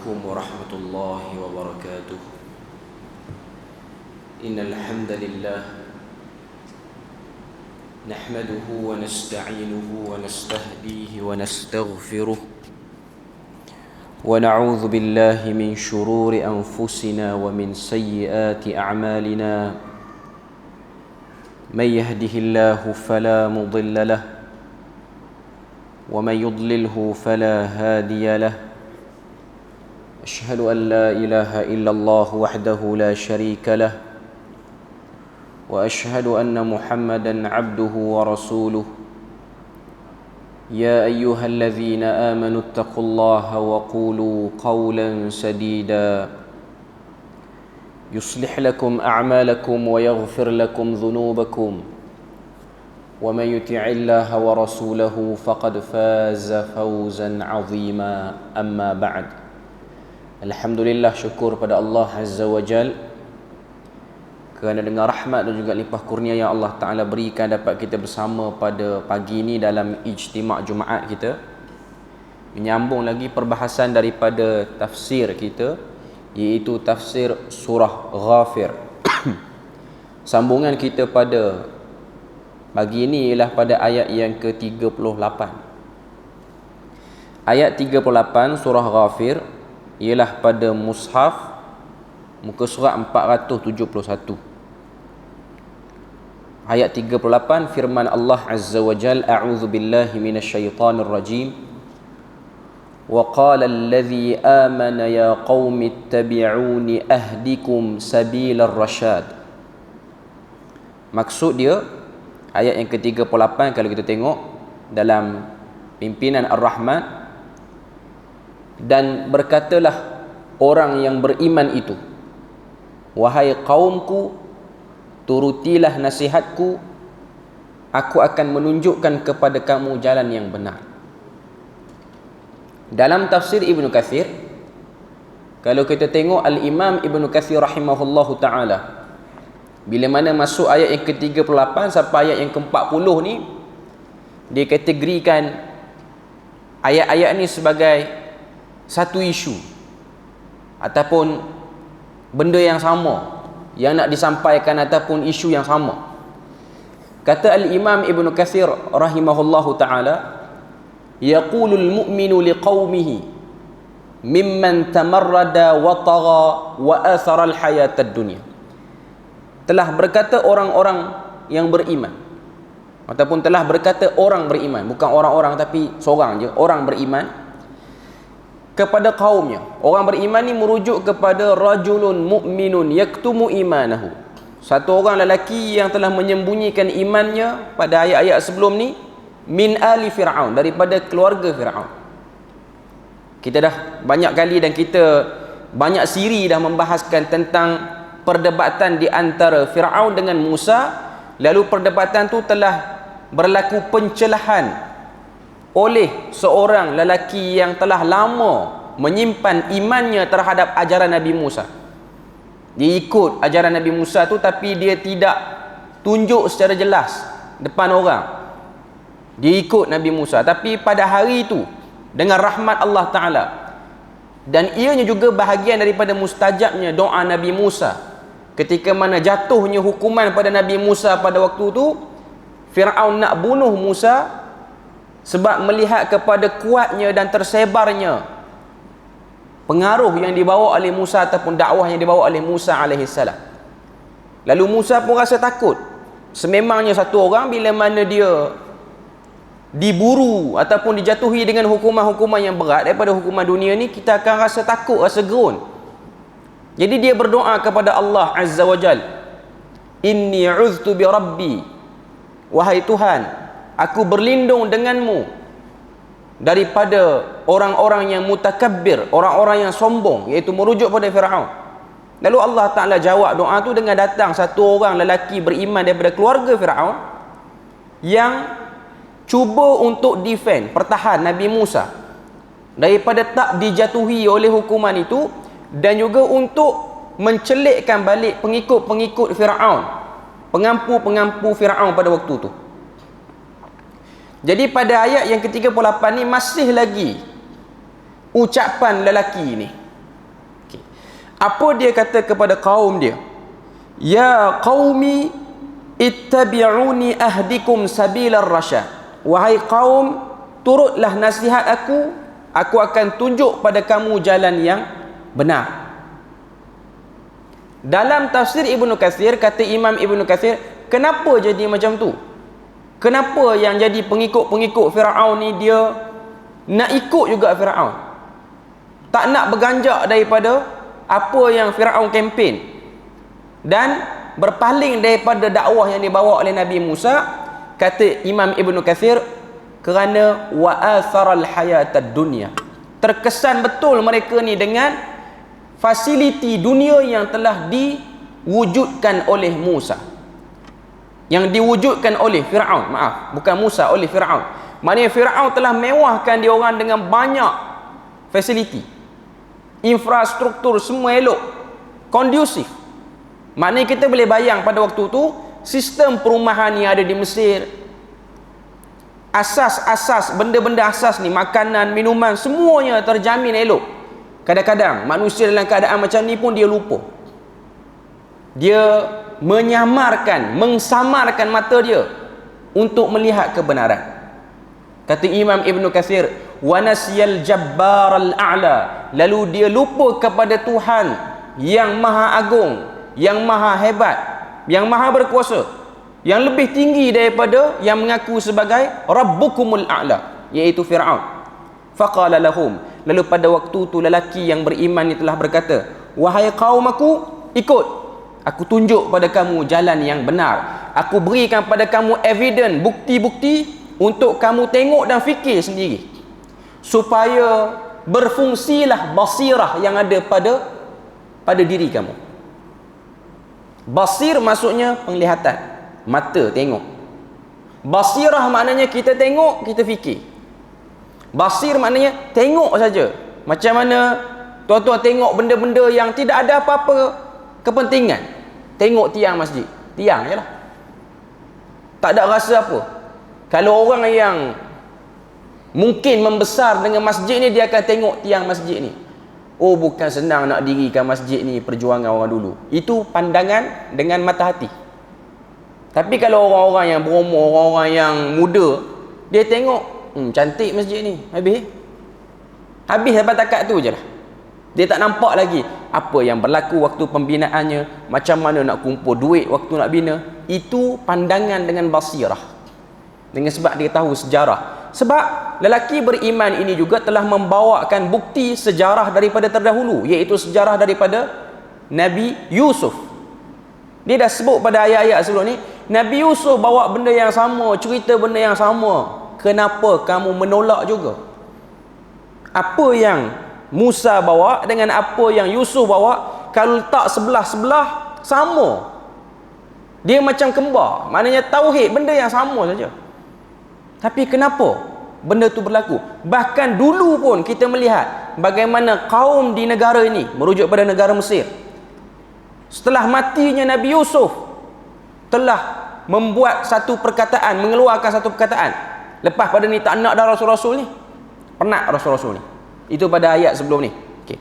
عليكم ورحمة الله وبركاته. إن الحمد لله نحمده ونستعينه ونستهديه ونستغفره ونعوذ بالله من شرور أنفسنا ومن سيئات أعمالنا. من يهده الله فلا مضل له ومن يضلله فلا هادي له. أشهد أن لا إله إلا الله وحده لا شريك له وأشهد أن محمدا عبده ورسوله. يا أيها الذين آمنوا اتقوا الله وقولوا قولا سديدا يصلح لكم أعمالكم ويغفر لكم ذنوبكم ومن يطع الله ورسوله فقد فاز فوزا عظيما. أما بعد. Alhamdulillah, syukur pada Allah Azza wa Jal kerana dengan rahmat dan juga limpah kurnia yang Allah Ta'ala berikan dapat kita bersama pada pagi ini dalam ijtima' Jumaat kita, menyambung lagi perbahasan daripada tafsir kita, iaitu tafsir surah Ghafir. Sambungan kita pada pagi ini ialah pada ayat yang ke-38. Ayat 38 surah Ghafir ialah pada mushaf muka surat 471. Ayat 38 firman Allah Azza wa Jal, a'udzu billahi minasyaitonir rajim. Wa qala alladhi amana ya qaumi ittabi'uni ahdikum sabilar rasyad. Maksud dia ayat yang ke-38 kalau kita tengok dalam pimpinan Ar-Rahman, dan berkatalah orang yang beriman itu, wahai kaumku, turutilah nasihatku, aku akan menunjukkan kepada kamu jalan yang benar. Dalam tafsir Ibnu Katsir, kalau kita tengok Al-Imam Ibnu Katsir rahimahullahu ta'ala, bila mana masuk ayat yang ke-38 sampai ayat yang ke-40 ni, dia kategorikan ayat-ayat ni sebagai satu isu ataupun benda yang sama yang nak disampaikan, ataupun isu yang sama. Kata Al-Imam Ibnu Katsir rahimahullahu ta'ala, yaqulul mu'minu liqaumihi mimman tamarrada wa tagha wa athara al-hayatad dunya. Telah berkata orang-orang yang beriman, ataupun telah berkata orang beriman, bukan orang-orang tapi seorang je, orang beriman kepada kaumnya. Orang beriman ni merujuk kepada rajulun mu'minun yaktumu imanahu, satu orang lelaki yang telah menyembunyikan imannya pada ayat-ayat sebelum ni, min ali Fir'aun, daripada keluarga Fir'aun. Kita dah banyak kali dan kita banyak siri dah membahaskan tentang perdebatan di antara Fir'aun dengan Musa. Lalu perdebatan tu telah berlaku pencelahan oleh seorang lelaki yang telah lama menyimpan imannya terhadap ajaran Nabi Musa. Dia ikut ajaran Nabi Musa tu, tapi dia tidak tunjuk secara jelas depan orang dia ikut Nabi Musa. Tapi pada hari itu, dengan rahmat Allah Ta'ala, dan ianya juga bahagian daripada mustajabnya doa Nabi Musa, ketika mana jatuhnya hukuman pada Nabi Musa pada waktu tu, Fir'aun nak bunuh Musa sebab melihat kepada kuatnya dan tersebarnya pengaruh yang dibawa oleh Musa ataupun dakwah yang dibawa oleh Musa alaihissalam. Lalu Musa pun rasa takut. Sememangnya satu orang bila mana dia diburu ataupun dijatuhi dengan hukuman-hukuman yang berat daripada hukuman dunia ni, kita akan rasa takut, rasa gerun. Jadi dia berdoa kepada Allah Azza wa Jal, inni uztu bi rabbi, wahai Tuhan, aku berlindung denganmu daripada orang-orang yang mutakabbir, orang-orang yang sombong, iaitu merujuk pada Fir'aun. Lalu Allah Ta'ala jawab doa tu dengan datang satu orang lelaki beriman daripada keluarga Fir'aun yang cuba untuk defend, pertahan Nabi Musa daripada tak dijatuhi oleh hukuman itu, dan juga untuk mencelikkan balik pengikut-pengikut Fir'aun, pengampu-pengampu Fir'aun pada waktu tu. Jadi pada ayat yang ke-38 ni masih lagi ucapan lelaki ni, Apa dia kata kepada kaum dia? Ya qaumi ittabi'uni ahdikum sabilar rasyad. Wahai kaum, turutlah nasihat aku akan tunjuk pada kamu jalan yang benar. Dalam tafsir Ibnu Katsir, kata Imam Ibnu Katsir, kenapa jadi macam tu? Kenapa yang jadi pengikut-pengikut Firaun ni dia nak ikut juga Firaun? Tak nak berganjak daripada apa yang Firaun kempen dan berpaling daripada dakwah yang dibawa oleh Nabi Musa. Kata Imam Ibnu Katsir, kerana wa atharal hayatad dunya. Terkesan betul mereka ni dengan fasiliti dunia yang telah diwujudkan oleh Musa, yang diwujudkan oleh Firaun, bukan Musa, oleh Firaun. Maknanya Firaun telah mewahkan dia orang dengan banyak fasiliti, infrastruktur semua elok, kondusif. Maknanya kita boleh bayang pada waktu tu sistem perumahan yang ada di Mesir, asas-asas, benda-benda asas ni, makanan, minuman, semuanya terjamin elok. Kadang-kadang manusia dalam keadaan macam ni pun dia lupa. Dia menyamarkan, mengsamarkan mata dia untuk melihat kebenaran. Kata Imam Ibnu Katsir, wa nasyal jabbar al-a'la, lalu dia lupa kepada Tuhan yang maha agung, yang maha hebat, yang maha berkuasa, yang lebih tinggi daripada yang mengaku sebagai Rabbukumul A'la, iaitu Firaun. Faqala lahum, lalu pada waktu tu lelaki yang beriman ni telah berkata, wahai kaum aku, ikut, aku tunjuk pada kamu jalan yang benar, aku berikan pada kamu evidence, bukti-bukti untuk kamu tengok dan fikir sendiri, supaya berfungsilah basirah yang ada pada diri kamu. Basir maksudnya penglihatan, mata tengok. Basirah maknanya kita tengok, kita fikir. Basir maknanya tengok saja. Macam mana tuan-tuan tengok benda-benda yang tidak ada apa-apa kepentingan. Tengok tiang masjid, tiang je lah, tak ada rasa apa. Kalau orang yang mungkin membesar dengan masjid ni, dia akan tengok tiang masjid ni, oh bukan senang nak dirikan masjid ni, perjuangan orang dulu. Itu pandangan dengan mata hati. Tapi kalau orang-orang yang berumur, orang-orang yang muda, dia tengok, cantik masjid ni, habis sampai takat tu je lah. Dia tak nampak lagi apa yang berlaku waktu pembinaannya, macam mana nak kumpul duit waktu nak bina. Itu pandangan dengan basirah, dengan sebab dia tahu sejarah. Sebab lelaki beriman ini juga telah membawakan bukti sejarah daripada terdahulu, iaitu sejarah daripada Nabi Yusuf. Dia dah sebut pada ayat-ayat sebelum ni, Nabi Yusuf bawa benda yang sama, cerita benda yang sama. Kenapa kamu menolak juga? Apa yang Musa bawa dengan apa yang Yusuf bawa, kalau tak sebelah-sebelah, sama. Dia macam kembar, maknanya tauhid, benda yang sama saja. Tapi kenapa benda tu berlaku? Bahkan dulu pun kita melihat bagaimana kaum di negara ini, merujuk pada negara Mesir, setelah matinya Nabi Yusuf, telah membuat satu perkataan, mengeluarkan satu perkataan. Lepas pada ni tak nak dah Rasul-Rasul ni, penat Rasul-Rasul ni. Itu pada ayat sebelum ni. Okay.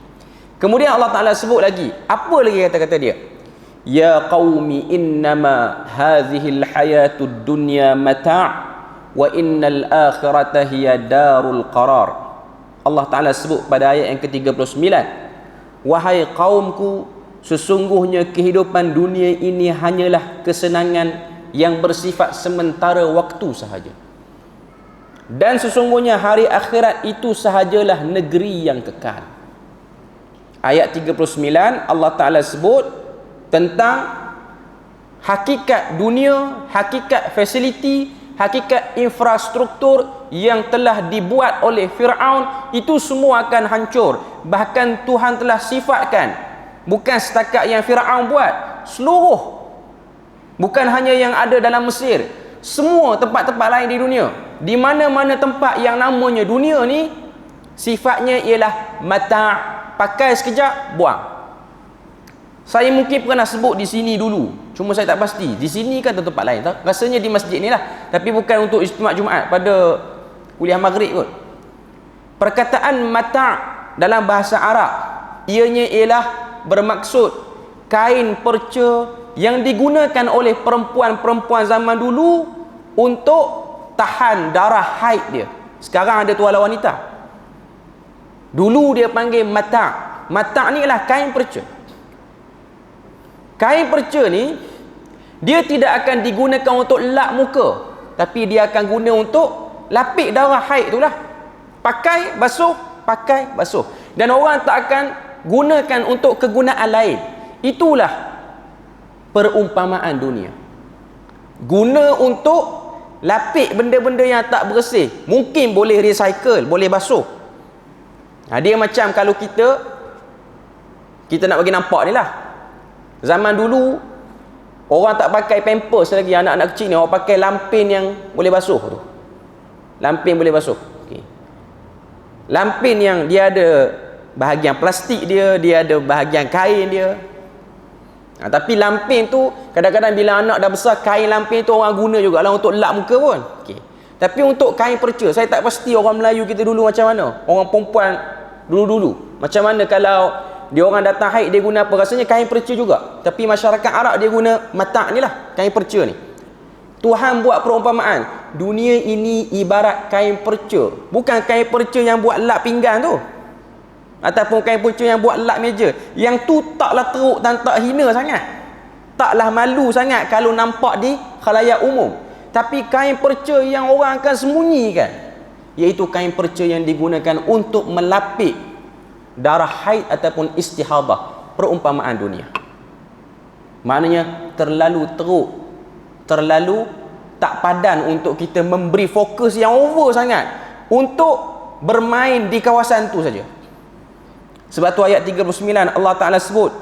Kemudian Allah Ta'ala sebut lagi, apa lagi kata-kata dia? Ya qaumi innama hadhil hayatud dunya mata' wa innal akhirata hiya darul qarar. Allah Ta'ala sebut pada ayat yang ke-39, wahai kaumku, sesungguhnya kehidupan dunia ini hanyalah kesenangan yang bersifat sementara waktu sahaja, dan sesungguhnya hari akhirat itu sahajalah negeri yang kekal. Ayat 39 Allah Ta'ala sebut tentang hakikat dunia, hakikat fasiliti, hakikat infrastruktur yang telah dibuat oleh Firaun. Itu semua akan hancur. Bahkan Tuhan telah sifatkan, bukan setakat yang Firaun buat, seluruh, bukan hanya yang ada dalam Mesir, semua tempat-tempat lain di dunia, di mana-mana tempat yang namanya dunia ni, sifatnya ialah mata', pakai sekejap, buang. Saya mungkin pernah sebut di sini dulu, cuma saya tak pasti di sini kan atau tempat lain, rasanya di masjid ni lah, tapi bukan untuk Ijtima' Jumaat pada kuliah maghrib kot. Perkataan mata' dalam bahasa Arab, ianya ialah bermaksud kain perca yang digunakan oleh perempuan-perempuan zaman dulu untuk tahan darah haid dia. Sekarang ada tuala wanita. Dulu dia panggil mata'. Mata' ni ialah kain perca. Kain perca ni dia tidak akan digunakan untuk lap muka, tapi dia akan guna untuk lapik darah haid itulah. Pakai basuh, pakai basuh. Dan orang tak akan gunakan untuk kegunaan lain. Itulah perumpamaan dunia. Guna untuk lapik benda-benda yang tak bersih. Mungkin boleh recycle, boleh basuh. Dia macam kalau kita nak bagi nampak ni lah. Zaman dulu orang tak pakai pampers lagi, anak-anak kecil ni orang pakai lampin yang boleh basuh tu. Lampin boleh basuh. Okay. Lampin yang dia ada bahagian plastik dia ada bahagian kain dia. Tapi lampin tu kadang-kadang bila anak dah besar, kain lampin tu orang guna jugalah untuk lap muka pun. Okay. Tapi untuk kain perca, saya tak pasti orang Melayu kita dulu macam mana. Orang perempuan dulu-dulu macam mana kalau dia orang datang haid dia guna apa? Rasanya kain perca juga. Tapi masyarakat Arab dia guna mata' ni lah, kain perca ni. Tuhan buat perumpamaan, dunia ini ibarat kain perca. Bukan kain perca yang buat lap pinggan tu, ataupun kain perca yang buat lap meja. Yang tu taklah teruk dan tak hina sangat, taklah malu sangat kalau nampak di khalayak umum. Tapi kain perca yang orang akan sembunyikan, iaitu kain perca yang digunakan untuk melapik darah haid ataupun istihadah. Perumpamaan dunia maknanya terlalu teruk, terlalu tak padan untuk kita memberi fokus yang over sangat untuk bermain di kawasan tu saja. Sebab tu ayat 39 Allah Ta'ala sebut,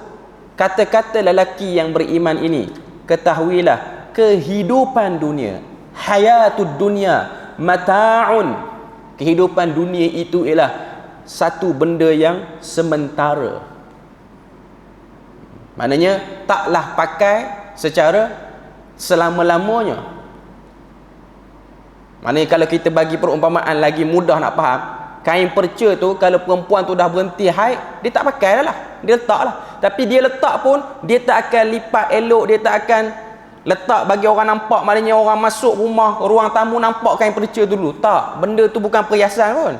kata-kata lelaki yang beriman ini, ketahuilah kehidupan dunia, hayatud dunia mata'un, kehidupan dunia itu ialah satu benda yang sementara. Maknanya taklah pakai secara selama-lamanya. Maknanya kalau kita bagi perumpamaan lagi mudah nak faham, kain perca tu kalau perempuan tu dah berhenti haid, dia tak pakai dah lah, dia letak lah. Tapi dia letak pun dia tak akan lipat elok, dia tak akan letak bagi orang nampak. Maknanya orang masuk rumah, ruang tamu nampak kain perca dulu. Tak, benda tu bukan perhiasan pun.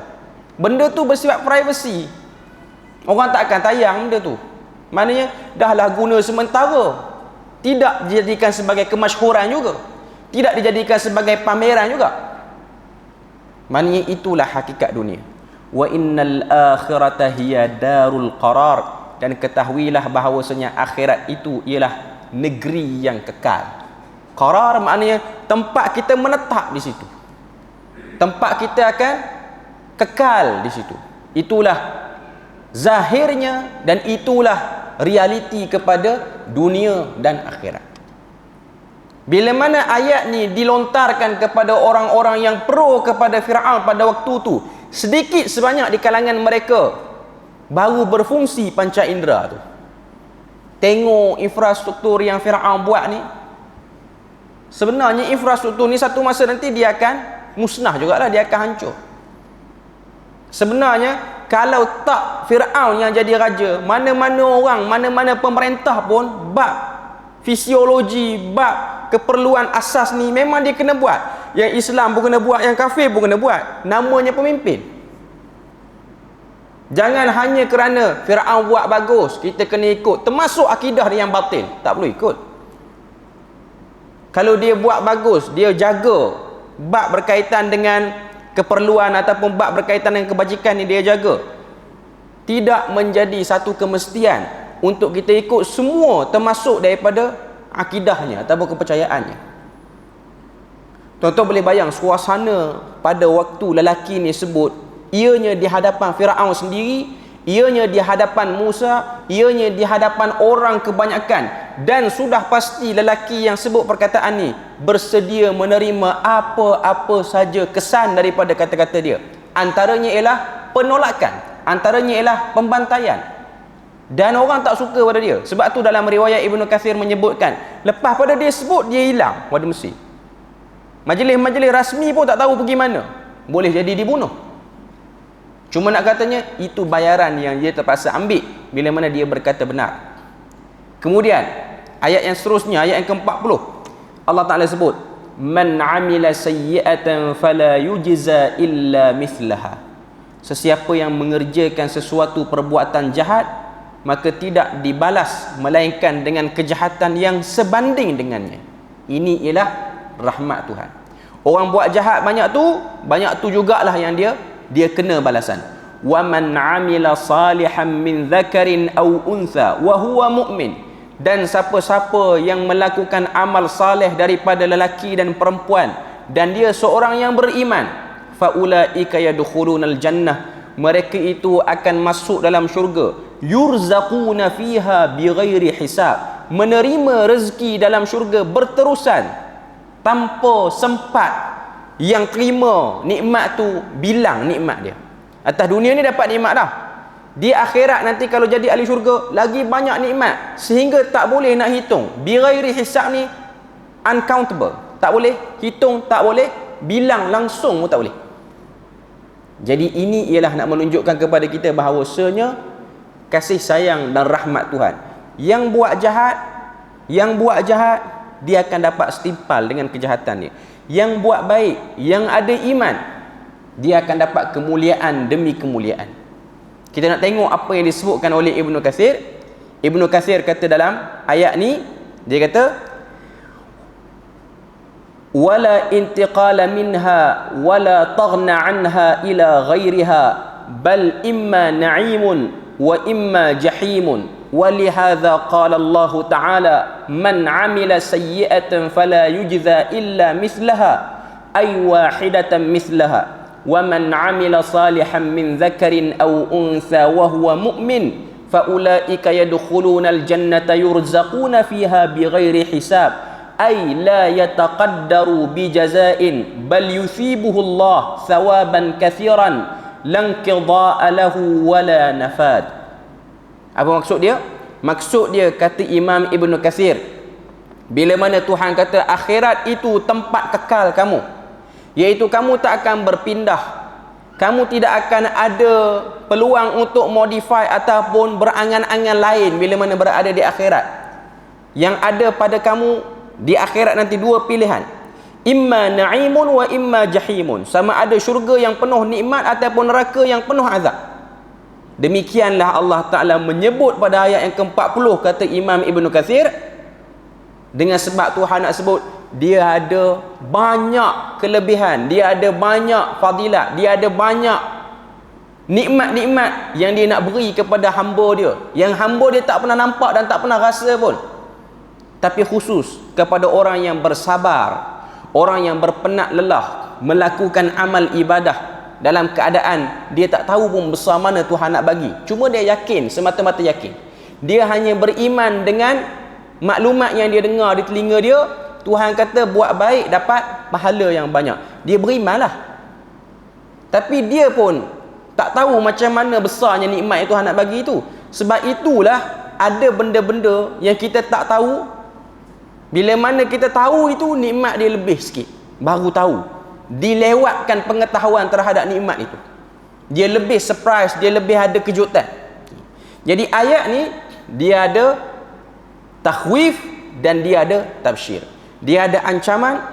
Benda tu bersifat privacy. Orang tak akan tayang benda tu. Maknanya dahlah guna sementara. Tidak dijadikan sebagai kemasyhuran juga, tidak dijadikan sebagai pameran juga. Maknanya itulah hakikat dunia. Wa innal akhirata hiya darul qarar, dan ketahuilah bahawasanya akhirat itu ialah negeri yang kekal. Qarar maknanya tempat kita menetap di situ. Tempat kita akan kekal di situ. Itulah zahirnya dan itulah realiti kepada dunia dan akhirat. Bila mana ayat ni dilontarkan kepada orang-orang yang pro kepada Fir'aun pada waktu tu, sedikit sebanyak di kalangan mereka baru berfungsi panca indera tu. Tengok infrastruktur yang Fir'aun buat ni. Sebenarnya infrastruktur ni satu masa nanti dia akan musnah jugalah, dia akan hancur. Sebenarnya kalau tak Fir'aun yang jadi raja, mana-mana orang, mana-mana pemerintah pun bab fisiologi, bab keperluan asas ni memang dia kena buat. Yang Islam pun kena buat, yang kafir pun kena buat. Namanya pemimpin. Jangan hanya kerana Fir'aun buat bagus kita kena ikut, termasuk akidah dia yang batil, tak perlu ikut. Kalau dia buat bagus, dia jaga bab berkaitan dengan keperluan ataupun bab berkaitan dengan kebajikan ni dia jaga, tidak menjadi satu kemestian untuk kita ikut semua, termasuk daripada akidahnya ataupun kepercayaannya. Tuan-tuan boleh bayang suasana pada waktu lelaki ni sebut, ianya di hadapan Firaun sendiri, ianya di hadapan Musa, ianya di hadapan orang kebanyakan, dan sudah pasti lelaki yang sebut perkataan ni bersedia menerima apa-apa saja kesan daripada kata-kata dia. Antaranya ialah penolakan, antaranya ialah pembantaian, dan orang tak suka pada dia. Sebab tu dalam riwayat Ibnu Katsir menyebutkan, lepas pada dia sebut, dia hilang pada Mesir. Majlis-majlis rasmi pun tak tahu pergi mana, boleh jadi dibunuh. Cuma nak katanya itu bayaran yang dia terpaksa ambil bila mana dia berkata benar. Kemudian ayat yang seterusnya, ayat yang ke-40, Allah Ta'ala sebut, man amila sayyi'atan fala yujza illa mithlaha. Sesiapa yang mengerjakan sesuatu perbuatan jahat, maka tidak dibalas melainkan dengan kejahatan yang sebanding dengannya. Ini ialah rahmat Tuhan. Orang buat jahat banyak tu jugalah yang dia kena balasan. Wa man amila salihan min dzakarin aw untha wa huwa mu'min. Dan siapa-siapa yang melakukan amal saleh daripada lelaki dan perempuan dan dia seorang yang beriman, faulaika yadkhulunal jannah, mereka itu akan masuk dalam syurga, yurzaquna fiha bighairi hisab, menerima rezeki dalam syurga berterusan tanpa sempat yang terima nikmat tu bilang nikmat dia. Atas dunia ni dapat nikmat dah, di akhirat nanti kalau jadi ahli syurga lagi banyak nikmat sehingga tak boleh nak hitung. Bighairi hisab ni uncountable, tak boleh hitung, tak boleh bilang langsung pun tak boleh. Jadi ini ialah nak menunjukkan kepada kita bahawasanya kasih sayang dan rahmat Tuhan. Yang buat jahat dia akan dapat setimpal dengan kejahatan dia. Yang buat baik, yang ada iman, dia akan dapat kemuliaan demi kemuliaan. Kita nak tengok apa yang disebutkan oleh Ibnu Katsir. Ibnu Katsir kata dalam ayat ni, dia kata wala intiqala minha wala taghna anha ila ghairiha bal imma na'imun wa imma jahimun. ولهذا قال الله تعالى من عمل سيئة فلا يجزى إلا مثلها أي واحدة مثلها ومن عمل صالحا من ذكر أو أنثى وهو مؤمن فأولئك يدخلون الجنة يرزقون فيها بغير حساب أي لا يتقدر بجزاء بل يثيبه الله ثوابا كثيرا لا انقضاء له ولا نفاد. Apa maksud dia? Maksud dia, kata Imam Ibnu Katsir, bila mana Tuhan kata akhirat itu tempat kekal kamu, iaitu kamu tak akan berpindah, kamu tidak akan ada peluang untuk modify ataupun berangan-angan lain bila mana berada di akhirat. Yang ada pada kamu di akhirat nanti dua pilihan, imma na'imun wa imma jahimun, sama ada syurga yang penuh nikmat ataupun neraka yang penuh azab. Demikianlah Allah Ta'ala menyebut pada ayat yang ke-40, kata Imam Ibnu Katsir, dengan sebab Tuhan nak sebut dia ada banyak kelebihan, dia ada banyak fadilat, dia ada banyak nikmat-nikmat yang dia nak beri kepada hamba dia, yang hamba dia tak pernah nampak dan tak pernah rasa pun. Tapi khusus kepada orang yang bersabar, orang yang berpenat lelah melakukan amal ibadah dalam keadaan dia tak tahu pun besar mana Tuhan nak bagi, cuma dia yakin, semata-mata yakin. Dia hanya beriman dengan maklumat yang dia dengar di telinga dia. Tuhan kata buat baik dapat pahala yang banyak, dia berimanlah. Tapi dia pun tak tahu macam mana besarnya nikmat yang Tuhan nak bagi itu. Sebab itulah ada benda-benda yang kita tak tahu, bila mana kita tahu itu nikmat dia lebih sikit, baru tahu, dilewatkan pengetahuan terhadap nikmat itu, dia lebih surprise, dia lebih ada kejutan. Jadi ayat ni dia ada takhwif dan dia ada tabsyir, dia ada ancaman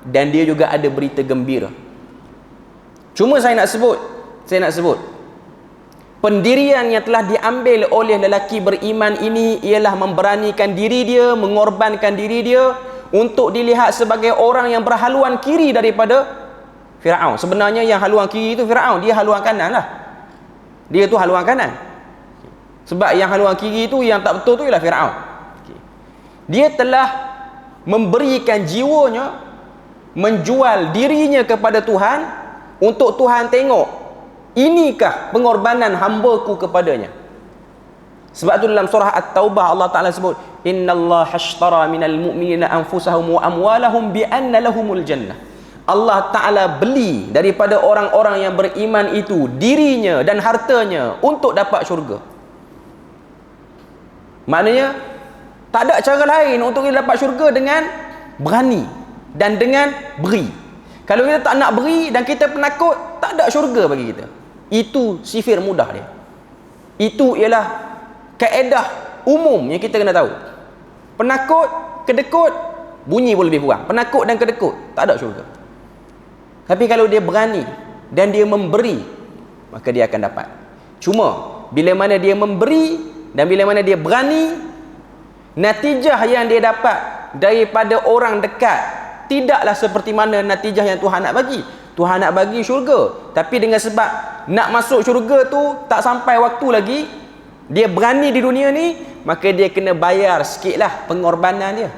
dan dia juga ada berita gembira. Cuma saya nak sebut pendirian yang telah diambil oleh lelaki beriman ini ialah memberanikan diri dia, mengorbankan diri dia untuk dilihat sebagai orang yang berhaluan kiri daripada Firaun. Sebenarnya yang haluan kiri itu Firaun, dia haluan kanan lah. Dia tu haluan kanan. Sebab yang haluan kiri itu, yang tak betul tu ialah Firaun. Dia telah memberikan jiwanya, menjual dirinya kepada Tuhan untuk Tuhan tengok, inikah pengorbanan hamba-Ku kepadanya. Sebab tu dalam surah At-Taubah Allah Ta'ala sebut, innallaha ashtara minal mu'minina anfusahum wa amwalahum bi anna lahumul jannah. Allah Ta'ala beli daripada orang-orang yang beriman itu dirinya dan hartanya untuk dapat syurga. Maknanya tak ada cara lain untuk kita dapat syurga dengan berani dan dengan beri. Kalau kita tak nak beri dan kita penakut, tak ada syurga bagi kita. Itu sihir mudah dia. Itu ialah kaedah umum yang kita kena tahu. Penakut, kedekut, bunyi pun lebih kurang. Penakut dan kedekut, tak ada syurga. Tapi kalau dia berani dan dia memberi, maka dia akan dapat. Cuma bila mana dia memberi dan bila mana dia berani, natijah yang dia dapat daripada orang dekat tidaklah seperti mana natijah yang Tuhan nak bagi. Tuhan nak bagi syurga, tapi dengan sebab nak masuk syurga tu tak sampai waktu lagi, dia berani di dunia ni, maka dia kena bayar sikitlah pengorbanan dia.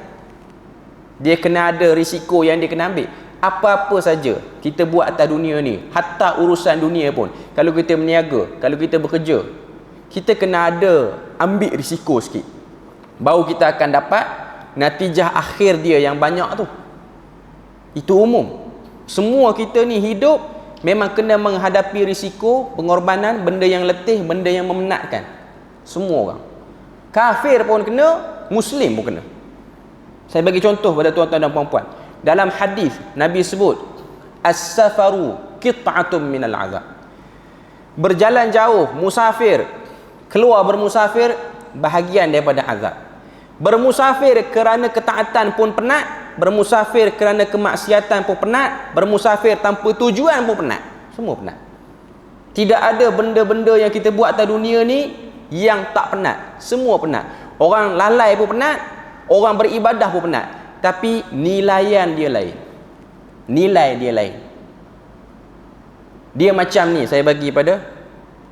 Dia kena ada risiko yang dia kena ambil. Apa-apa saja kita buat atas dunia ni, hatta urusan dunia pun, kalau kita berniaga, kalau kita bekerja, kita kena ada ambil risiko sikit, baru kita akan dapat natijah akhir dia yang banyak tu. Itu umum. Semua kita ni hidup memang kena menghadapi risiko, pengorbanan, benda yang letih, benda yang memenatkan. Semua orang. Kafir pun kena, Muslim pun kena. Saya bagi contoh pada tuan-tuan dan puan-puan. Dalam hadis Nabi sebut, as-safaru qit'atun minal azab. Berjalan jauh, musafir, keluar bermusafir, bahagian daripada azab. Bermusafir kerana ketaatan pun penat, bermusafir kerana kemaksiatan pun penat, bermusafir tanpa tujuan pun penat. Semua penat. Tidak ada benda-benda yang kita buat atas dunia ni yang tak penat. Semua penat. Orang lalai pun penat, orang beribadah pun penat. Tapi nilaian dia lain. Nilai dia lain. Dia macam ni, saya bagi pada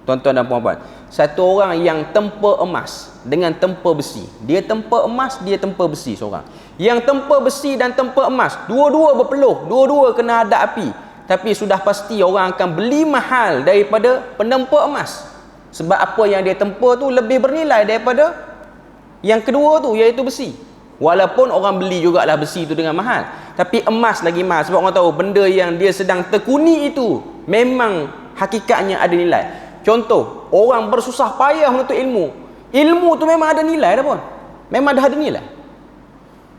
tuan-tuan dan puan-puan. Satu orang yang tempa emas dengan tempa besi. Dia tempa emas, dia tempa besi seorang. Yang tempa besi dan tempa emas, dua-dua berpeluh, dua-dua kena hadap api. Tapi sudah pasti orang akan beli mahal daripada penempa emas. Sebab apa yang dia tempa tu lebih bernilai daripada yang kedua tu, iaitu besi. Walaupun orang beli jugalah besi tu dengan mahal, tapi emas lagi mahal. Sebab orang tahu benda yang dia sedang tekuni itu memang hakikatnya ada nilai. Contoh, orang bersusah payah menuntut ilmu. Ilmu tu memang ada nilai dah pun. Memang dah ada nilai.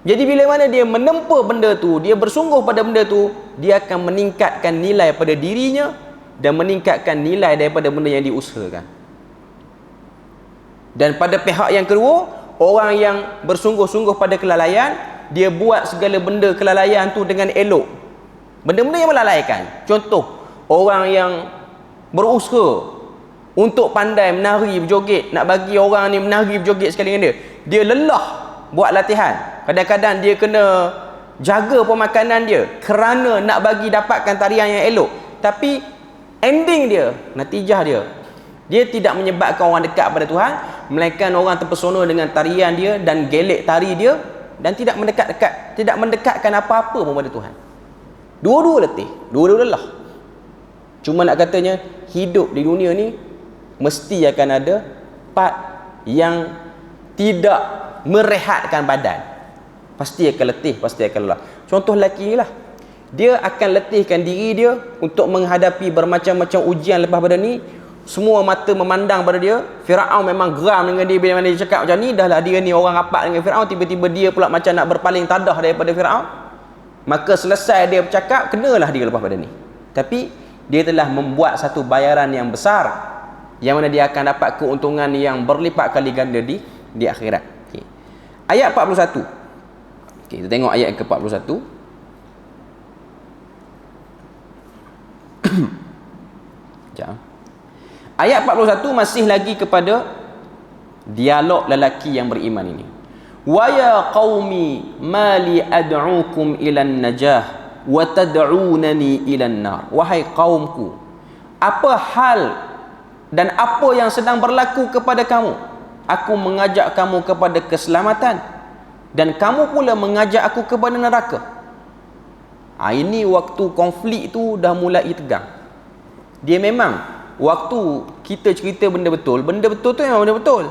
Jadi bila mana dia menempa benda tu, dia bersungguh pada benda tu, dia akan meningkatkan nilai pada dirinya dan meningkatkan nilai daripada benda yang diusahakan. Dan pada pihak yang kedua, orang yang bersungguh-sungguh pada kelalaian, dia buat segala benda kelalaian tu dengan elok. Benda-benda yang melalaikan. Contoh, orang yang berusaha untuk pandai menari berjoget, nak bagi orang ni menari berjoget sekali dengan dia, dia lelah buat latihan. Kadang-kadang dia kena jaga pemakanan dia kerana nak bagi dapatkan tarian yang elok. Tapi ending dia, natijah dia, dia tidak menyebabkan orang dekat pada Tuhan, melainkan orang terpesona dengan tarian dia dan gelek tari dia, dan tidak mendekatkan apa-apa pun pada Tuhan. Dua-dua letih, dua-dua lelah. Cuma nak katanya, hidup di dunia ni mesti akan ada part yang tidak merehatkan badan. Pasti akan letih, pasti akan lelah. Contoh lelaki ni lah, dia akan letihkan diri dia untuk menghadapi bermacam-macam ujian lepas pada ni. Semua mata memandang pada dia. Firaun memang geram dengan dia bila mana dia cakap macam ni. Dah lah dia ni orang rapat dengan Firaun, tiba-tiba dia pula macam nak berpaling tadah daripada Firaun. Maka selesai dia bercakap, kenalah dia lepas pada ni. Tapi dia telah membuat satu bayaran yang besar, yang mana dia akan dapat keuntungan yang berlipat kali ganda di akhirat. Okay. Ayat 41. Okay, kita tengok ayat yang ke-41. Sekejap. Ayat 41 masih lagi kepada dialog lelaki yang beriman ini. Wa ya qaumi mali ad'ukum ilan najah wa tad'unani ilan nar. Wahai kaumku, apa hal dan apa yang sedang berlaku kepada kamu? Aku mengajak kamu kepada keselamatan dan kamu pula mengajak aku kepada neraka. Ini waktu konflik tu dah mulai tegang. Dia memang waktu kita cerita benda betul tu memang benda betul.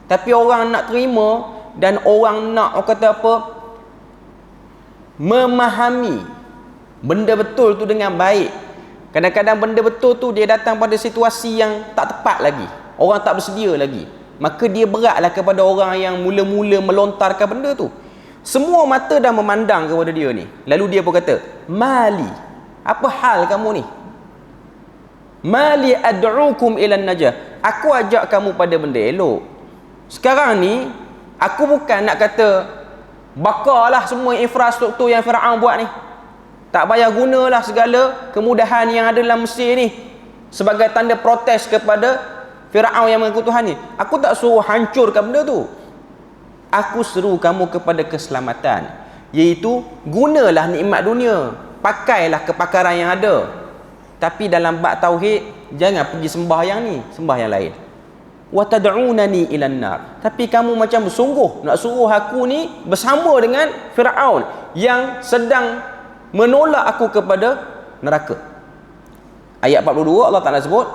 Tapi orang nak terima dan orang nak, orang kata apa, memahami benda betul tu dengan baik. Kadang-kadang benda betul tu dia datang pada situasi yang tak tepat lagi. Orang tak bersedia lagi. Maka dia beratlah kepada orang yang mula-mula melontarkan benda tu. Semua mata dah memandang kepada dia ni. Lalu dia pun kata, "Mali, apa hal kamu ni? Mali ad'ukum ilan najah. Aku ajak kamu pada benda elok. Sekarang ni aku bukan nak kata bakarlah semua infrastruktur yang Firaun buat ni. Tak payah gunalah segala kemudahan yang ada dalam Mesir ni sebagai tanda protes kepada Firaun yang mengaku Tuhan ni. Aku tak suruh hancurkan benda tu. Aku seru kamu kepada keselamatan, iaitu gunalah nikmat dunia, pakailah kepakaran yang ada. Tapi dalam bab tauhid, jangan pergi sembah yang ni, sembah yang lain. Wa tad'unani ilan nar. Tapi kamu macam sungguh nak suruh aku ni bersama dengan Firaun yang sedang menolak aku kepada neraka. Ayat 42 Allah Taala sebut,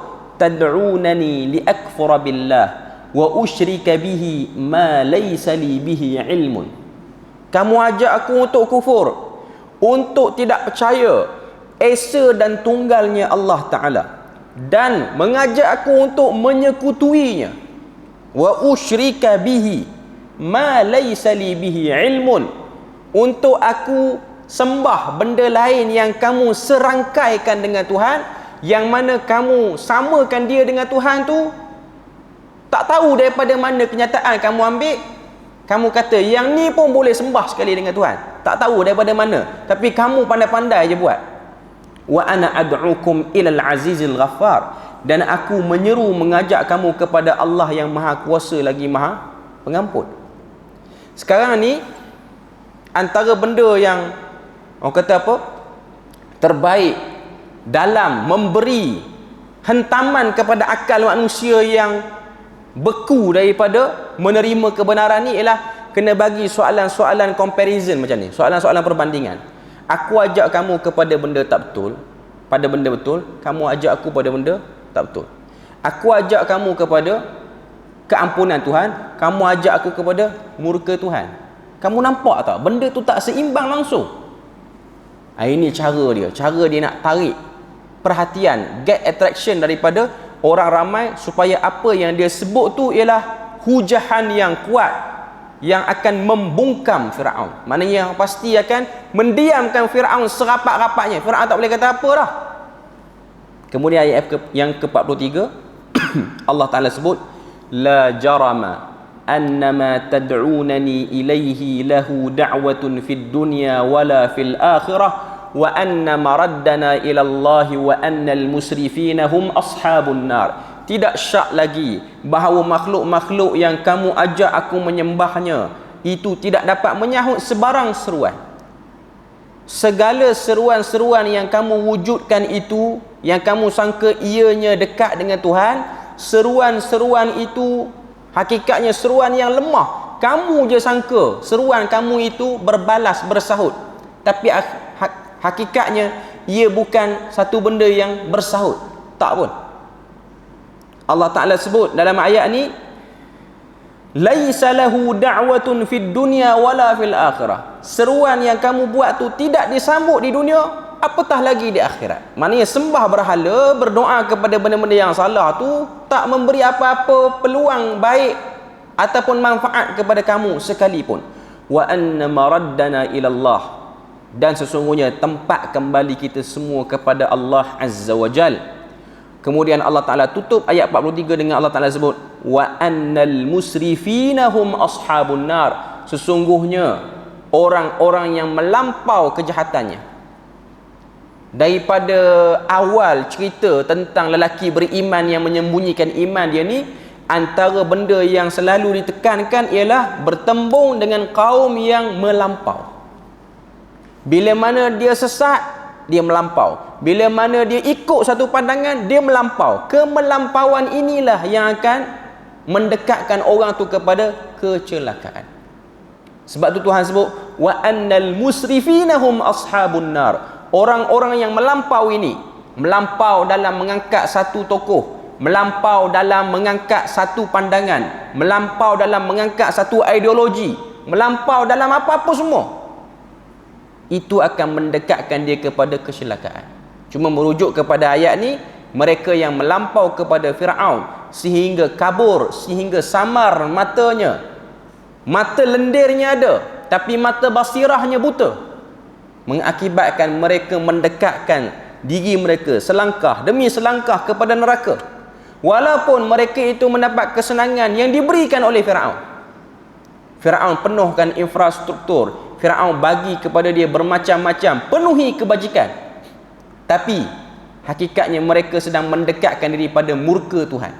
tad'unani liakfura billah wa usyrika bihi ma laysa li bihi ilmun. Kamu ajak aku untuk kufur, untuk tidak percaya esa dan tunggalnya Allah Ta'ala, dan mengajak aku untuk menyekutuinya. Wa usyrika bihi ma laysa li bihi ilmun, untuk aku sembah benda lain yang kamu serangkaikan dengan Tuhan, yang mana kamu samakan dia dengan Tuhan tu, tak tahu daripada mana kenyataan kamu ambil. Kamu kata yang ni pun boleh sembah sekali dengan Tuhan, tak tahu daripada mana, tapi kamu pandai-pandai je buat. Wa ana ad'ukum ilal azizil ghaffar, dan aku menyeru mengajak kamu kepada Allah yang maha kuasa lagi maha pengampun. Sekarang ni antara benda yang orang kata apa, terbaik dalam memberi hentaman kepada akal manusia yang beku daripada menerima kebenaran ni ialah kena bagi soalan-soalan comparison macam ni, soalan-soalan perbandingan. Aku ajak kamu kepada benda tak betul, pada benda betul, kamu ajak aku pada benda tak betul. Aku ajak kamu kepada keampunan Tuhan, kamu ajak aku kepada murka Tuhan. Kamu nampak tak benda tu tak seimbang langsung? Ini cara dia nak tarik perhatian, get attraction daripada orang ramai, supaya apa yang dia sebut tu ialah hujahan yang kuat yang akan membungkam Firaun. Maknanya pasti akan mendiamkan Firaun serapat-rapatnya. Firaun tak boleh kata apa dah. Kemudian ayat yang ke-43 Allah Ta'ala sebut, la jarama annama tad'unani ilaihi lahu da'watun fid dunya wala fil akhirah wa anna maraddana ila Allah wa annal musrifina hum ashabun nar. Tidak syak lagi bahawa makhluk-makhluk yang kamu ajak aku menyembahnya itu tidak dapat menyahut sebarang seruan. Segala seruan-seruan yang kamu wujudkan itu, yang kamu sangka ianya dekat dengan Tuhan, seruan-seruan itu hakikatnya seruan yang lemah. Kamu je sangka seruan kamu itu berbalas, bersahut, tapi hakikatnya ia bukan satu benda yang bersahut. Tak pun. Allah Ta'ala sebut dalam ayat ni, laisa lahu da'watun fid dunya wala fil akhirah. Seruan yang kamu buat tu tidak disambut di dunia, apatah lagi di akhirat. Maknanya sembah berhala, berdoa kepada benda-benda yang salah tu tak memberi apa-apa peluang baik ataupun manfaat kepada kamu sekalipun. Wa anna maraddana ila Allah, dan sesungguhnya tempat kembali kita semua kepada Allah Azza wa Jal. Kemudian Allah Ta'ala tutup ayat 43 dengan Allah Ta'ala sebut, wa annal musrifina hum ashabun nar. Sesungguhnya orang-orang yang melampau kejahatannya. Daripada awal cerita tentang lelaki beriman yang menyembunyikan iman dia ni, antara benda yang selalu ditekankan ialah bertembung dengan kaum yang melampau. Bila mana dia sesat, dia melampau. Bila mana dia ikut satu pandangan, dia melampau. Kemelampauan inilah yang akan mendekatkan orang tu kepada kecelakaan. Sebab tu Tuhan sebut, wa annal musrifina hum ashabun nar. Orang-orang yang melampau ini, melampau dalam mengangkat satu tokoh, melampau dalam mengangkat satu pandangan, melampau dalam mengangkat satu ideologi, melampau dalam apa-apa semua, itu akan mendekatkan dia kepada kecelakaan. Cuma merujuk kepada ayat ni, mereka yang melampau kepada Firaun sehingga kabur, sehingga samar matanya, mata lendirnya ada tapi mata basirahnya buta, mengakibatkan mereka mendekatkan diri mereka selangkah demi selangkah kepada neraka, walaupun mereka itu mendapat kesenangan yang diberikan oleh Firaun. Firaun penuhkan infrastruktur, Firaun bagi kepada dia bermacam-macam, penuhi kebajikan, tapi hakikatnya mereka sedang mendekatkan diri pada murka Tuhan,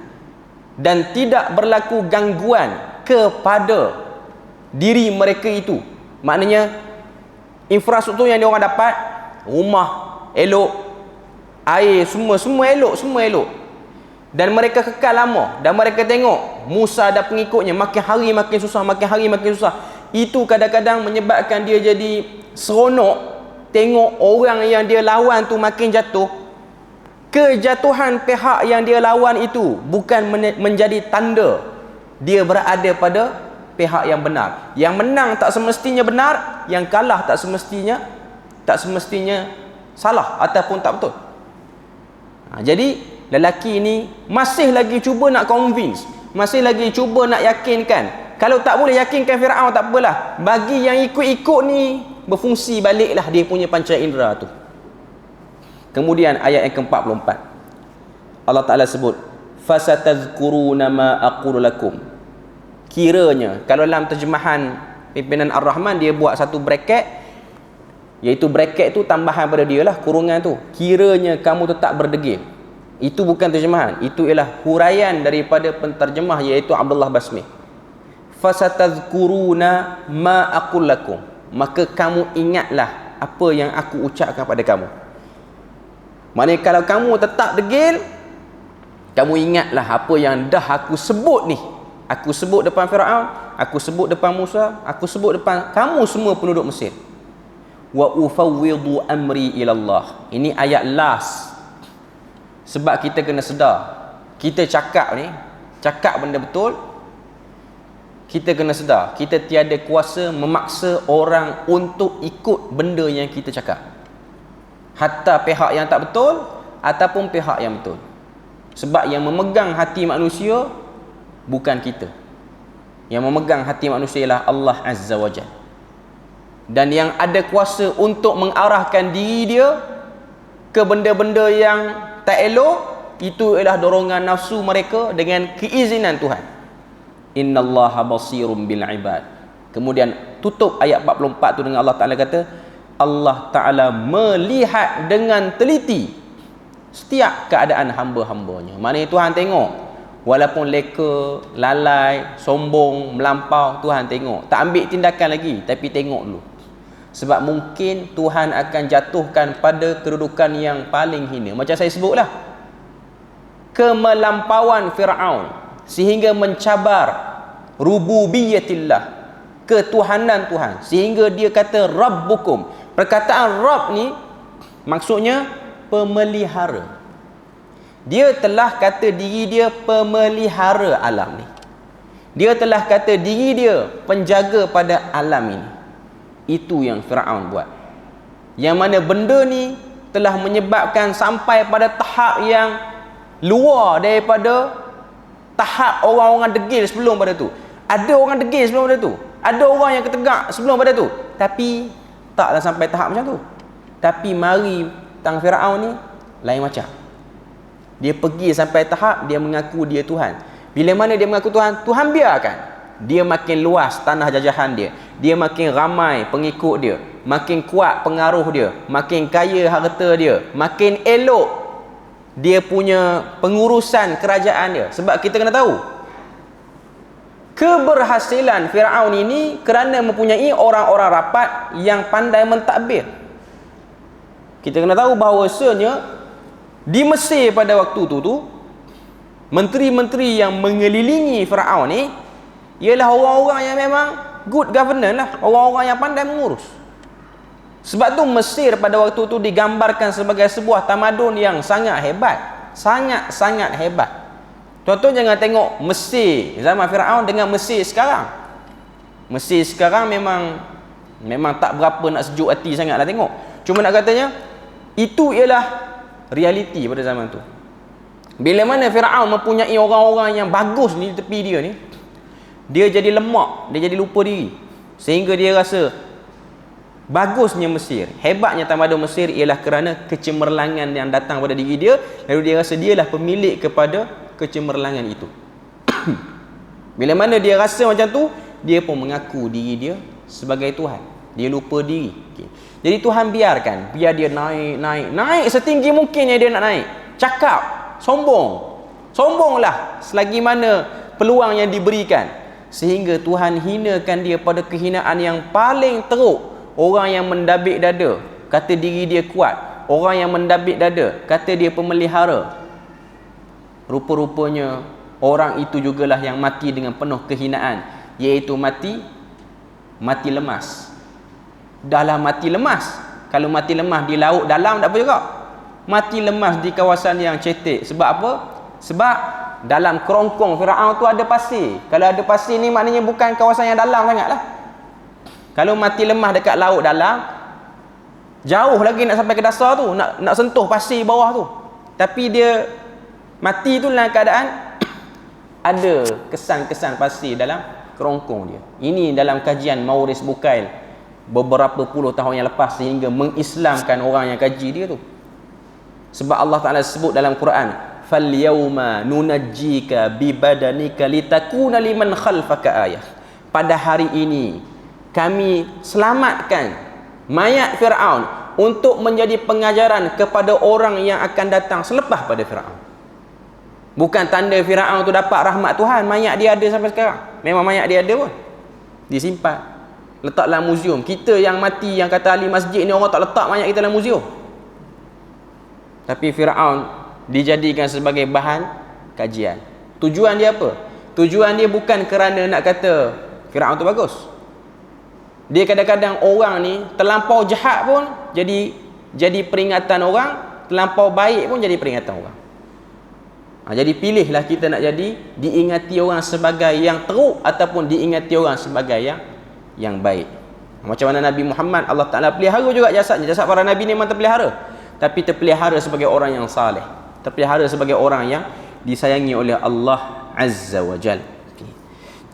dan tidak berlaku gangguan kepada diri mereka itu. Maknanya infrastruktur yang diorang dapat, rumah elok, air semua elok, dan mereka kekal lama, dan mereka tengok Musa dan pengikutnya makin hari makin susah. Itu kadang-kadang menyebabkan dia jadi seronok tengok orang yang dia lawan tu makin jatuh. Kejatuhan pihak yang dia lawan itu bukan menjadi tanda dia berada pada pihak yang benar. Yang menang tak semestinya benar, yang kalah tak semestinya salah ataupun tak betul. Jadi lelaki ini masih lagi cuba nak convince, masih lagi cuba nak yakinkan. Kalau tak boleh yakinkan Firaun, tak apalah, bagi yang ikut-ikut ni berfungsi baliklah dia punya panca indera tu. Kemudian ayat yang ke-44 Allah Ta'ala sebut, fasatazkuruna ma aqulu lakum. Kiranya, kalau dalam terjemahan pimpinan Ar-Rahman, dia buat satu bracket, iaitu bracket tu tambahan pada dia lah, kurungan tu, kiranya kamu tetap berdegil. Itu bukan terjemahan, itu ialah huraian daripada penterjemah, iaitu Abdullah Basmi. Fasatazkuruna ma aqul lakum, maka kamu ingatlah apa yang aku ucapkan pada kamu. Maknanya kalau kamu tetap degil, kamu ingatlah apa yang dah aku sebut ni. Aku sebut depan Firaun, aku sebut depan Musa, aku sebut depan kamu semua penduduk Mesir. Wa ufawwidu amri ilallah. Ini ayat last. Sebab kita kena sedar, kita cakap benda betul, kita kena sedar kita tiada kuasa memaksa orang untuk ikut benda yang kita cakap, hatta pihak yang tak betul ataupun pihak yang betul. Sebab yang memegang hati manusia bukan kita. Yang memegang hati manusia ialah Allah Azza wa Jalla. Dan yang ada kuasa untuk mengarahkan diri dia ke benda-benda yang tak elok, itu ialah dorongan nafsu mereka dengan keizinan Tuhan. Innallaha basirum bil ibad. Kemudian tutup ayat 44 tu dengan Allah Ta'ala kata, Allah Ta'ala melihat dengan teliti setiap keadaan hamba-hambanya. Maknanya Tuhan tengok, walaupun leka, lalai, sombong, melampau, Tuhan tengok. Tak ambil tindakan lagi, tapi tengok dulu. Sebab mungkin Tuhan akan jatuhkan pada kedudukan yang paling hina. Macam saya sebutlah, kemelampauan Firaun sehingga mencabar rububiyatillah, ketuhanan Tuhan, sehingga dia kata Rabbukum. Perkataan Rabb ni maksudnya pemelihara. Dia telah kata diri dia pemelihara alam ni. Dia telah kata diri dia penjaga pada alam ini. Itu yang Firaun buat. Yang mana benda ni telah menyebabkan sampai pada tahap yang luar daripada tahap orang-orang degil sebelum pada tu. Ada orang degil sebelum pada tu, ada orang yang ketegak sebelum pada tu, tapi taklah sampai tahap macam tu. Tapi mari tang Firaun ni lain macam. Dia pergi sampai tahap dia mengaku dia Tuhan. Bila mana dia mengaku Tuhan, Tuhan biarkan dia makin luas tanah jajahan dia, dia makin ramai pengikut dia, makin kuat pengaruh dia, makin kaya harta dia, makin elok dia punya pengurusan kerajaan dia. Sebab kita kena tahu, keberhasilan Firaun ini kerana mempunyai orang-orang rapat yang pandai mentadbir. Kita kena tahu bahawasanya di Mesir pada waktu tu menteri-menteri yang mengelilingi Firaun ni ialah orang-orang yang memang good governance lah, orang-orang yang pandai mengurus. Sebab tu Mesir pada waktu tu digambarkan sebagai sebuah tamadun yang sangat hebat, sangat-sangat hebat. Tuan-tuan jangan tengok Mesir zaman Firaun dengan Mesir sekarang. Mesir sekarang memang tak berapa nak sejuk hati sangat lah tengok. Cuma nak katanya itu ialah realiti pada zaman tu. Bila mana Firaun mempunyai orang-orang yang bagus di tepi dia ni, dia jadi lemak, dia jadi lupa diri, sehingga dia rasa Bagusnya Mesir, hebatnya tamadun Mesir ialah kerana kecemerlangan yang datang pada diri dia, lalu dia rasa dialah pemilik kepada kecemerlangan itu. Bila mana dia rasa macam tu, dia pun mengaku diri dia sebagai Tuhan. Dia lupa diri. Okay. Jadi Tuhan biarkan, biar dia naik setinggi mungkinnya dia nak naik. Cakap, sombonglah selagi mana peluang yang diberikan, sehingga Tuhan hinakan dia pada kehinaan yang paling teruk. Orang yang mendabik dada kata diri dia kuat, orang yang mendabik dada kata dia pemelihara. Rupa-rupanya orang itu jugalah yang mati dengan penuh kehinaan, iaitu mati lemas. Dahlah mati lemas. Kalau mati lemas di laut dalam tak apa juga. Mati lemas di kawasan yang cetek. Sebab apa? Sebab dalam kerongkong Firaun tu ada pasir. Kalau ada pasir ni maknanya bukan kawasan yang dalam sangatlah. Kalau mati lemah dekat laut dalam, jauh lagi nak sampai ke dasar tu, nak sentuh pasir bawah tu. Tapi dia mati tu dalam keadaan ada kesan-kesan pasir dalam kerongkong dia. Ini dalam kajian Maurice Bucaille beberapa puluh tahun yang lepas, sehingga mengislamkan orang yang kaji dia tu. Sebab Allah Ta'ala sebut dalam Quran, "Falyawma nunajjika bibadanika litakuna liman khalfaka ayah." Pada hari ini kami selamatkan mayat Firaun untuk menjadi pengajaran kepada orang yang akan datang selepas pada Firaun. Bukan tanda Firaun tu dapat rahmat Tuhan, mayat dia ada sampai sekarang. Memang mayat dia ada pun, disimpan, letak dalam muzium. Kita yang mati, yang kata ahli masjid ni, orang tak letak mayat kita dalam muzium. Tapi Firaun dijadikan sebagai bahan kajian. Tujuan dia apa? Tujuan dia bukan kerana nak kata Firaun tu bagus. Dia kadang-kadang orang ni terlampau jahat pun jadi peringatan orang, terlampau baik pun jadi peringatan orang. Jadi pilihlah kita nak jadi diingati orang sebagai yang teruk ataupun diingati orang sebagai yang baik. Macam mana Nabi Muhammad, Allah Ta'ala pelihara juga jasadnya. Jasad para Nabi ni memang terpelihara, tapi terpelihara sebagai orang yang saleh, terpelihara sebagai orang yang disayangi oleh Allah Azza wa Jal. Okay.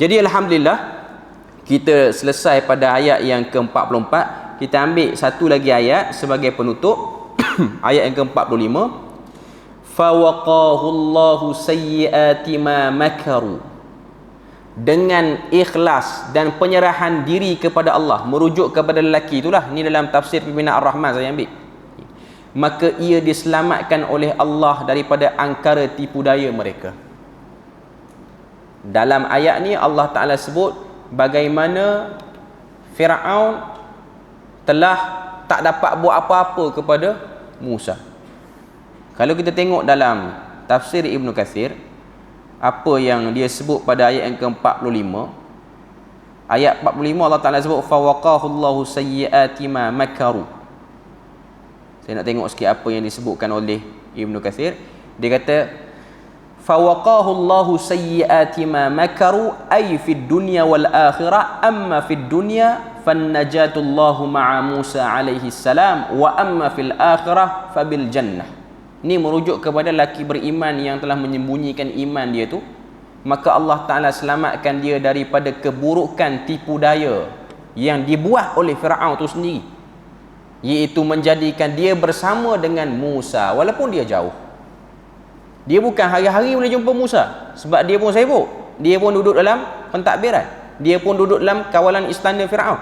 Jadi Alhamdulillah, kita selesai pada ayat yang ke-44. Kita ambil satu lagi ayat sebagai penutup. Ayat yang ke-45. Fawaqahu Allahu sayyiati ma makaru. Dengan ikhlas dan penyerahan diri kepada Allah, merujuk kepada lelaki itulah. Ini dalam tafsir Pimpinan Ar-Rahman saya ambil. Maka ia diselamatkan oleh Allah daripada angkara tipu daya mereka. Dalam ayat ni Allah Ta'ala sebut bagaimana Firaun telah tak dapat buat apa-apa kepada Musa. Kalau kita tengok dalam tafsir Ibn Kathir, apa yang dia sebut pada ayat yang ke-45, ayat 45 Allah Ta'ala sebut fawaqahu Allahu sayyiati ma makaru. Saya nak tengok sikit apa yang disebutkan oleh Ibn Kathir. Dia kata fawaqahu Allahu sayyiati ma makaru ay fid dunya wal akhirah, amma fid dunya fannajatullahu ma'a Musa alaihi salam wa amma fil akhirah fabil jannah. Ini merujuk kepada lelaki beriman yang telah menyembunyikan iman dia tu, maka Allah Ta'ala selamatkan dia daripada keburukan tipu daya yang dibuat oleh Firaun tu sendiri, iaitu menjadikan dia bersama dengan Musa walaupun dia jauh. Dia bukan hari-hari boleh jumpa Musa, sebab dia pun sibuk. Dia pun duduk dalam pentadbiran, dia pun duduk dalam kawalan istana Firaun.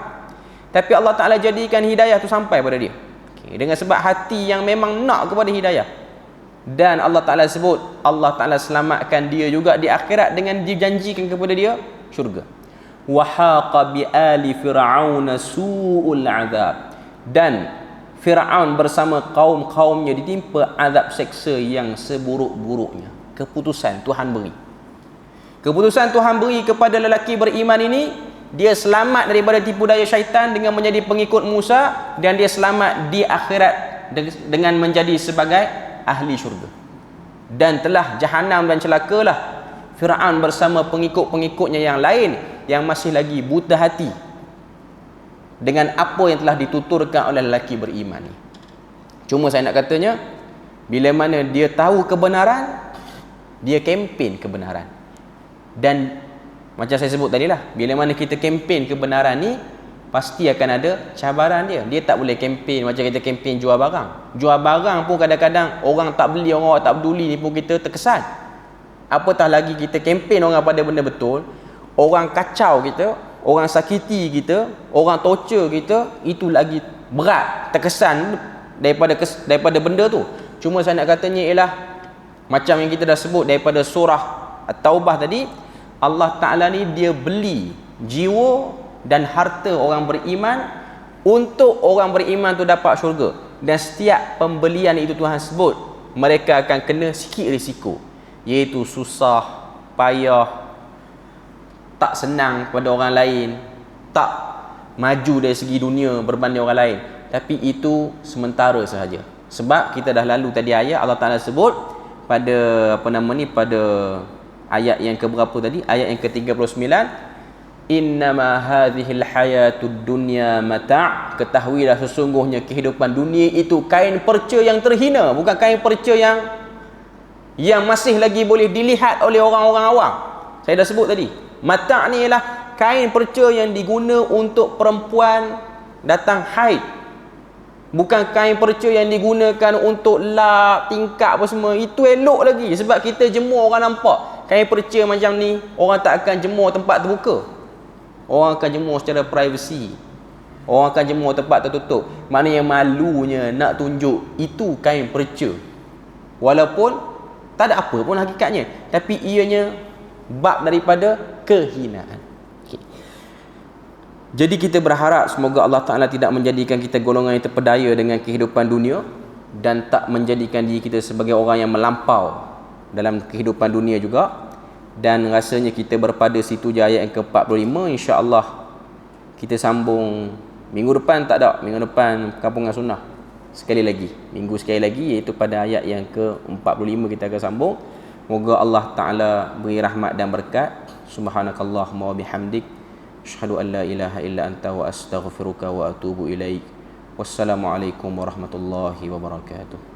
Tapi Allah Ta'ala jadikan hidayah tu sampai pada dia, dengan sebab hati yang memang nak kepada hidayah. Dan Allah Ta'ala sebut Allah Ta'ala selamatkan dia juga di akhirat dengan dijanjikan kepada dia syurga. Wa haqa bi ali fir'auna su'ul azab. Dan Firaun bersama kaum-kaumnya ditimpa azab seksa yang seburuk-buruknya. Keputusan Tuhan beri. Keputusan Tuhan beri kepada lelaki beriman ini, dia selamat daripada tipu daya syaitan dengan menjadi pengikut Musa, dan dia selamat di akhirat dengan menjadi sebagai ahli syurga. Dan telah jahanam dan celakalah Firaun bersama pengikut-pengikutnya yang lain yang masih lagi buta hati dengan apa yang telah dituturkan oleh lelaki beriman ni. Cuma saya nak katanya, bila mana dia tahu kebenaran, dia kempen kebenaran. Dan macam saya sebut tadi lah, bila mana kita kempen kebenaran ni, pasti akan ada cabaran dia. Dia tak boleh kempen macam kita kempen jual barang. Jual barang pun kadang-kadang orang tak beli, orang tak peduli ni pun kita terkesan. Apatah lagi kita kempen orang pada benda betul, orang kacau kita, orang sakiti kita, orang torture kita, itu lagi berat, terkesan daripada benda tu. Cuma saya nak katanya ialah macam yang kita dah sebut daripada surah At-Taubah tadi, Allah Ta'ala ni dia beli jiwa dan harta orang beriman untuk orang beriman tu dapat syurga. Dan setiap pembelian itu Tuhan sebut mereka akan kena sikit risiko, iaitu susah, payah, tak senang kepada orang lain, tak maju dari segi dunia berbanding orang lain. Tapi itu sementara sahaja. Sebab kita dah lalu tadi ayat Allah Ta'ala sebut pada pada ayat yang keberapa tadi? Ayat yang ke-39, innama hadhil hayatud dunya mata'. Ketahuilah sesungguhnya kehidupan dunia itu kain perca yang terhina, bukan kain perca yang masih lagi boleh dilihat oleh orang-orang awam. Saya dah sebut tadi, mata' ni ialah kain perca yang diguna untuk perempuan datang haid, bukan kain perca yang digunakan untuk lap, tingkap apa semua. Itu elok lagi, sebab kita jemur orang nampak. Kain perca macam ni orang tak akan jemur tempat terbuka, orang akan jemur secara privacy, orang akan jemur tempat tertutup. Maknanya malunya nak tunjuk itu kain perca, walaupun tak ada apa pun hakikatnya, tapi ianya bab daripada kehinaan. Jadi kita berharap semoga Allah Ta'ala tidak menjadikan kita golongan yang terpedaya dengan kehidupan dunia dan tak menjadikan diri kita sebagai orang yang melampau dalam kehidupan dunia juga. Dan rasanya kita berpada situ je ayat yang ke-45. InsyaAllah kita sambung minggu depan. Tak ada, minggu depan Kampungan Sunnah sekali lagi, minggu sekali lagi, iaitu pada ayat yang ke-45 kita akan sambung. Moga Allah Ta'ala beri rahmat dan berkat. Subhanakallahumma wa bihamdik, asyhadu an la ilaha illa anta wa astaghfiruka wa atubu ilaik. Wassalamualaikum warahmatullahi wabarakatuh.